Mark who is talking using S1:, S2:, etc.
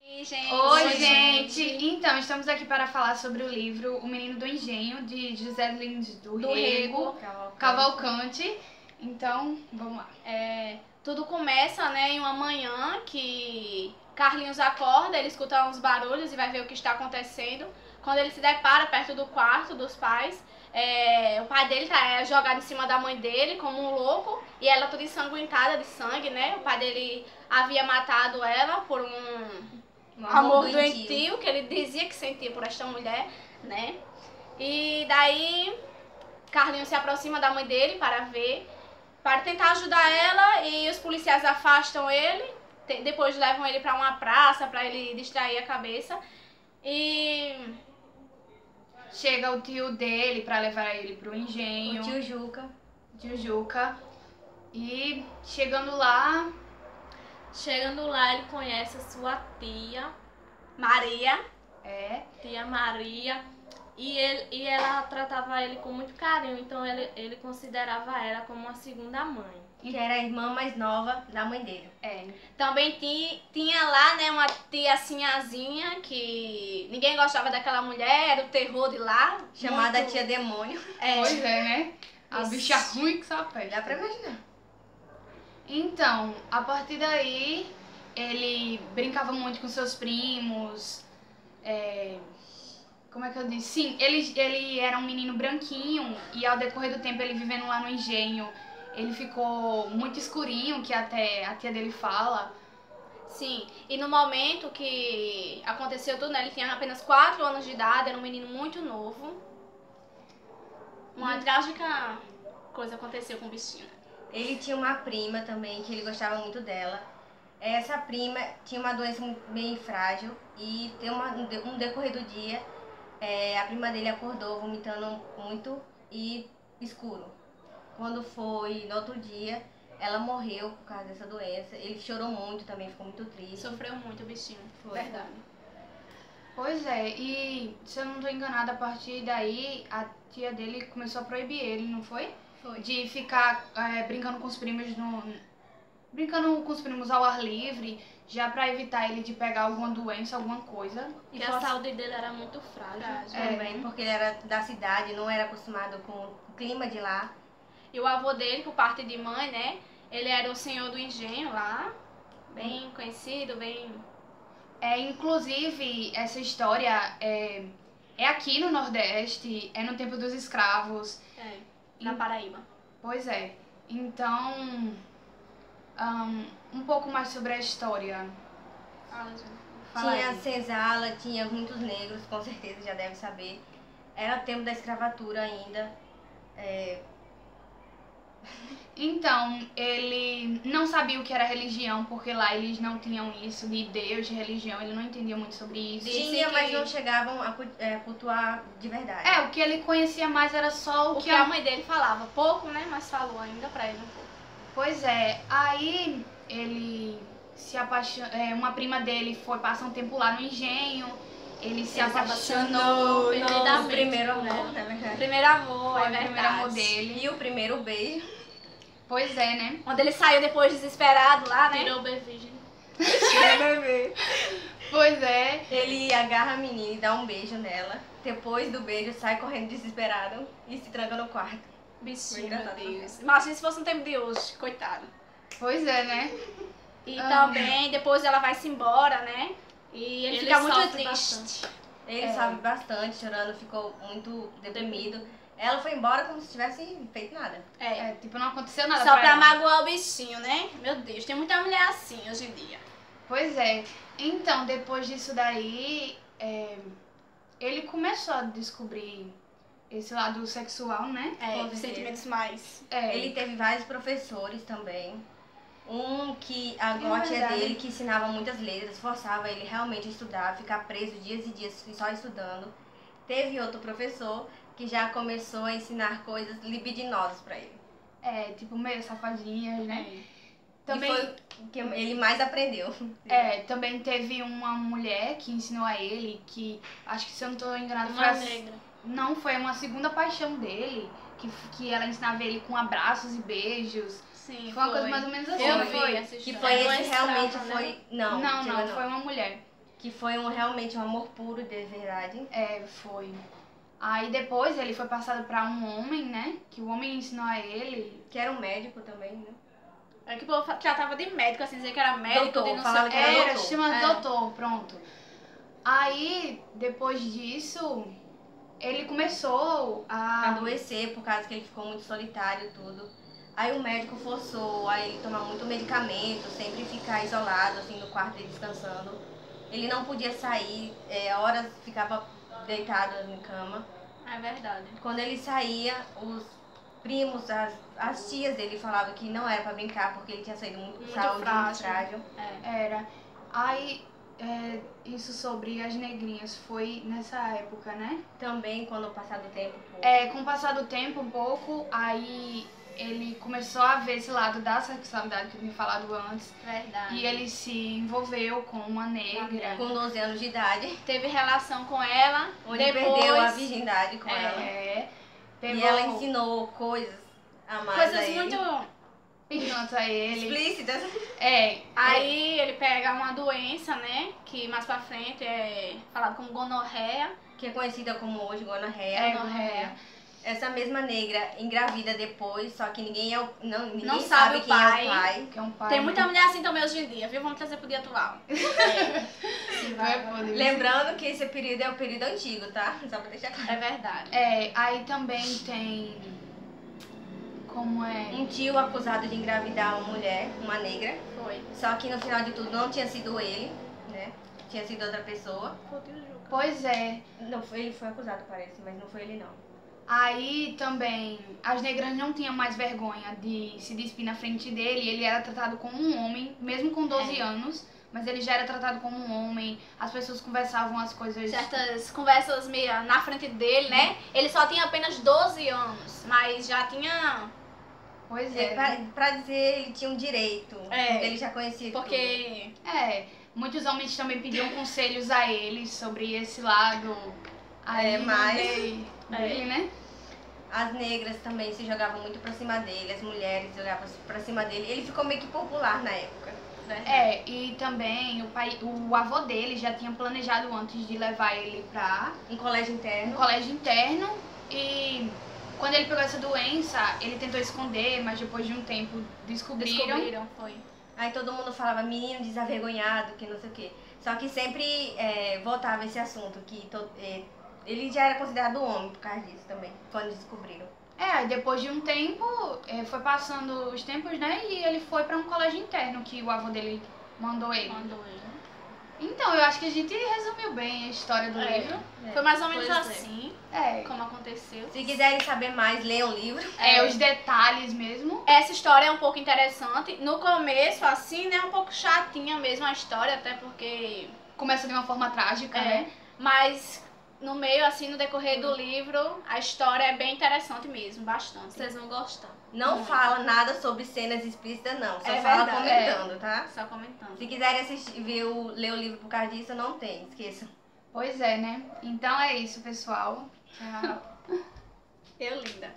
S1: Oi, gente.
S2: Oi, gente! Então, estamos aqui para falar sobre o livro O Menino do Engenho, de José Lins do Rego Cavalcante. Então, vamos lá.
S1: Tudo começa, né, em uma manhã que Carlinhos acorda, ele escuta uns barulhos e vai ver o que está acontecendo. Quando ele se depara perto do quarto dos pais, o pai dele tá jogado em cima da mãe dele como um louco e ela toda ensanguentada de sangue, né? O pai dele havia matado ela por um amor doentio que ele dizia que sentia por esta mulher, né? E daí Carlinhos se aproxima da mãe dele para tentar ajudar ela, e os policiais afastam ele, depois levam ele para uma praça para ele distrair a cabeça. E
S2: chega o tio dele para levar ele pro engenho.
S3: O tio Juca.
S2: Tio Juca. E chegando lá,
S4: ele conhece a sua tia
S1: Maria.
S4: Tia Maria. E ela tratava ele com muito carinho, então ele considerava ela como uma segunda mãe.
S3: Que era a irmã mais nova da mãe dele.
S1: Também tinha lá, né, uma tia Sinhazinha, que ninguém gostava daquela mulher, era o terror de lá.
S3: Chamada Tia Demônio.
S2: Pois é, né? A bicha ruim que só pede.
S3: Dá pra imaginar.
S2: Então, a partir daí, ele brincava muito com seus primos. Como é que eu disse? Sim, ele era um menino branquinho e ao decorrer do tempo ele vivendo lá no engenho, ele ficou muito escurinho, que até a tia dele fala.
S1: Sim, e no momento que aconteceu tudo, né, ele tinha apenas 4 anos de idade, era um menino muito novo. Uma trágica coisa aconteceu com o bichinho.
S3: Ele tinha uma prima também, que ele gostava muito dela. Essa prima tinha uma doença bem frágil e no decorrer do dia, a prima dele acordou vomitando muito e escuro. Quando foi no outro dia, ela morreu por causa dessa doença. Ele chorou muito também, ficou muito triste.
S1: Sofreu muito o bichinho,
S3: Foi.
S1: verdade.
S2: Pois é, e se eu não tô enganada, a partir daí a tia dele começou a proibir ele, não foi?
S3: Foi.
S2: De ficar brincando com os primos brincando com os primos ao ar livre, já pra evitar ele de pegar alguma doença, alguma coisa.
S4: E a saúde dele era muito frágil.
S3: Também, porque ele era da cidade, não era acostumado com o clima de lá.
S1: E o avô dele, por parte de mãe, né, ele era o senhor do engenho lá, bem conhecido, bem...
S2: Inclusive, essa história é aqui no Nordeste, é no tempo dos escravos.
S1: Na Paraíba.
S2: Pois é. Então, um pouco mais sobre a história. Fala
S3: Tinha
S2: aí.
S3: senzala, tinha muitos negros, com certeza já deve saber. Era tempo da escravatura ainda.
S2: Então, ele não sabia o que era religião, porque lá eles não tinham isso de Deus, de religião, ele não entendia muito sobre isso.
S3: Tinha, mas não chegavam a cultuar de verdade.
S2: O que ele conhecia mais era só
S1: O que a mãe dele falava, pouco, né, mas falou ainda pra ele um pouco.
S2: Pois é, aí ele se apaixonou, uma prima dele foi passar um tempo lá no engenho, ele se apaixonou
S3: No primeiro amor, na verdade.
S1: Primeiro amor,
S2: foi
S1: é
S2: o primeiro
S1: verdade.
S2: amor dele.
S3: E o primeiro beijo.
S2: Pois é, né?
S1: Quando ele saiu depois desesperado lá, né?
S4: Tirou o virgem.
S2: Pois é.
S3: Ele agarra a menina e dá um beijo nela. Depois do beijo, sai correndo desesperado e se tranca no quarto.
S1: Bichinho,
S3: Foi engraçado.
S1: meu Deus. Imagina se fosse no tempo de hoje, coitado.
S2: Pois é, né?
S1: E também, depois ela vai-se embora, né? E ele fica muito
S4: sofre
S1: triste.
S4: bastante.
S3: Ele sabe bastante, chorando, ficou muito deprimido. Ela foi embora como se tivesse feito nada.
S2: Tipo, não aconteceu nada
S1: Só pra
S2: ela.
S1: magoar o bichinho, né? Meu Deus, tem muita mulher assim hoje em dia.
S2: Pois é. Então, depois disso daí, ele começou a descobrir esse lado sexual, né?
S1: Os sentimentos mais...
S3: Ele teve vários professores também. Um que a tia dele, que ensinava muitas letras, forçava ele realmente a estudar, ficar preso dias e dias só estudando. Teve outro professor que já começou a ensinar coisas libidinosas pra ele.
S2: Tipo, meio safadinhas, né?
S3: Também, e foi o que ele mais aprendeu.
S2: Também teve uma mulher que ensinou a ele, que acho que se eu não tô enganada,
S4: Uma negra.
S2: Não, foi uma segunda paixão dele, que ela ensinava ele com abraços e beijos.
S1: Sim,
S2: foi uma coisa mais ou menos assim.
S4: Eu vi essa
S3: Que
S4: história.
S3: foi
S4: Uma
S3: esse realmente
S4: escrava,
S3: foi...
S4: né?
S3: Não,
S2: Não, foi uma mulher.
S3: Que foi realmente um amor puro de verdade.
S2: Foi. Aí depois ele foi passado pra um homem, né? Que o homem ensinou a ele.
S3: Que era um médico também, né?
S1: É que o povo tratava de médico, assim, dizer que era médico,
S3: Doutor,
S1: de não
S3: falava
S1: sei o
S3: que
S1: quê.
S3: era
S2: Era, chama doutor, pronto. Aí, depois disso, ele começou a...
S3: Adoecer por causa que ele ficou muito solitário e tudo. Aí o médico forçou a ele tomar muito medicamento, sempre ficar isolado, assim, no quarto dele descansando. Ele não podia sair, horas ficava deitado em cama.
S1: É verdade.
S3: Quando ele saía, os primos, as tias dele falavam que não era pra brincar, porque ele tinha saído muito saúde, muito frágil.
S2: Era. Aí, isso sobre as negrinhas foi nessa época, né?
S3: Também, quando passar do tempo,
S2: Com o passar do tempo um pouco, aí ele começou a ver esse lado da sexualidade que eu tinha falado antes.
S1: Verdade.
S2: E ele se envolveu com uma negra.
S3: com 12 anos de idade,
S1: Teve relação com ela,
S3: onde
S1: depois...
S3: perdeu a virgindade com ela.
S2: É,
S3: E ela ensinou coisas a mais
S1: Coisas
S3: a ele.
S1: muito...
S2: picantes a ele.
S3: Explícitas.
S1: Aí ele pega uma doença, né? Que mais pra frente é falado como gonorreia.
S3: Que é conhecida como hoje gonorreia.
S2: Gonorreia.
S3: Essa mesma negra engravida depois, só que ninguém
S1: Não sabe o
S3: quem é
S1: pai.
S3: o pai.
S2: Que é um pai.
S1: Tem muita mulher assim também hoje em dia, viu? Vamos trazer pro dia atual.
S3: Lembrando que esse período é o período antigo, tá? Só pra deixar claro.
S1: É verdade.
S2: Aí também tem... Como é?
S3: Um tio acusado de engravidar uma mulher, uma negra.
S1: Foi.
S3: Só que no final de tudo não tinha sido ele, né? Tinha sido outra pessoa.
S2: Pois é.
S3: Não, ele foi acusado, parece, mas não foi ele não.
S2: Aí também as negras não tinham mais vergonha de se despir na frente dele. Ele era tratado como um homem, mesmo com 12 anos. Mas ele já era tratado como um homem. As pessoas conversavam as coisas...
S1: Certas conversas meio na frente dele, né? Ele só tinha apenas 12 anos, mas já tinha...
S2: Pois é.
S3: Pra dizer, ele tinha um direito. Porque ele já conhecia
S1: Porque...
S2: Muitos homens também pediam conselhos a ele sobre esse lado aí dele, né?
S3: As negras também se jogavam muito pra cima dele, as mulheres jogavam pra cima dele. Ele ficou meio que popular na época.
S2: E também o avô dele já tinha planejado antes de levar ele pra
S3: Um colégio
S2: interno. E quando ele pegou essa doença, ele tentou esconder, mas depois de um tempo descobriram.
S1: Foi.
S3: Aí todo mundo falava menino desavergonhado, que não sei o quê. Só que sempre voltava esse assunto, que ele já era considerado homem por causa disso também, quando descobriram.
S2: Aí depois de um tempo, foi passando os tempos, né? E ele foi pra um colégio interno que o avô dele mandou ele. Então, eu acho que a gente resumiu bem a história do livro.
S1: Foi mais ou menos
S4: Pois é.
S1: assim como aconteceu.
S3: Se quiserem saber mais, leiam o livro.
S2: Os detalhes mesmo.
S1: Essa história é um pouco interessante. No começo, assim, né? Um pouco chatinha mesmo a história, até porque...
S2: Começa de uma forma trágica, né?
S1: Mas no meio, assim, no decorrer do livro, a história é bem interessante mesmo, bastante.
S4: Vocês vão gostar.
S3: Não fala nada sobre cenas explícitas, não. Só
S1: É
S3: fala
S1: verdade.
S3: comentando, tá?
S1: Só comentando.
S3: Se quiserem ler o livro por causa disso, não tem. Esqueçam.
S2: Pois é, né? Então é isso, pessoal. Tchau.
S1: Eu linda.